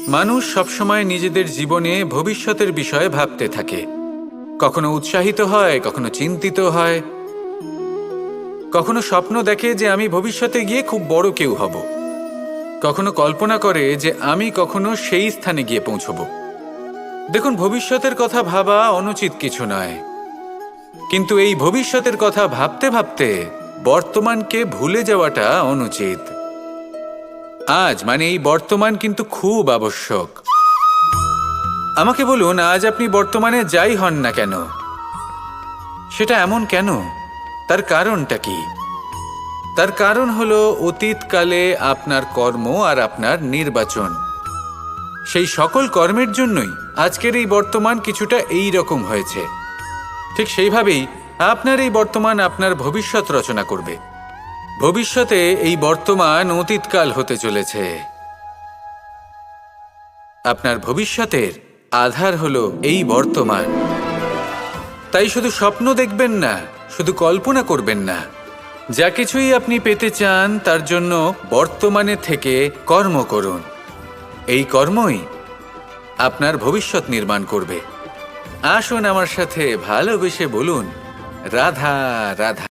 মানুষ সবসময় নিজেদের জীবনে ভবিষ্যতের বিষয়ে ভাবতে থাকে। কখনো উৎসাহিত হয়, কখনো চিন্তিত হয়, কখনো স্বপ্ন দেখে যে আমি ভবিষ্যতে গিয়ে খুব বড় কেউ হব, কখনো কল্পনা করে যে আমি কখনো সেই স্থানে গিয়ে পৌঁছব। দেখুন, ভবিষ্যতের কথা ভাবা অনুচিত কিছু নয়, কিন্তু এই ভবিষ্যতের কথা ভাবতে ভাবতে বর্তমানকে ভুলে যাওয়াটা অনুচিত। আজ মানে এই বর্তমান কিন্তু খুব আবশ্যক। আমাকে বলুন, আজ আপনি বর্তমানে যাই হন না কেন, সেটা এমন কেন? তার কারণটা কি? তার কারণ হলো অতীতকালে আপনার কর্ম আর আপনার নির্বাচন। সেই সকল কর্মের জন্যই আজকের এই বর্তমান কিছুটা এই রকম হয়েছে। ঠিক সেইভাবেই আপনার এই বর্তমান আপনার ভবিষ্যৎ রচনা করবে। ভবিষ্যতে এই বর্তমান অতীতকাল হতে চলেছে। আপনার ভবিষ্যতের আধার হলো এই বর্তমান। তাই শুধু স্বপ্ন দেখবেন না, শুধু কল্পনা করবেন না। যা কিছুই আপনি পেতে চান তার জন্য বর্তমানে থেকে কর্ম করুন। এই কর্মই আপনার ভবিষ্যৎ নির্মাণ করবে। আসুন আমার সাথে ভালোবেসে বলুন, রাধা রাধা।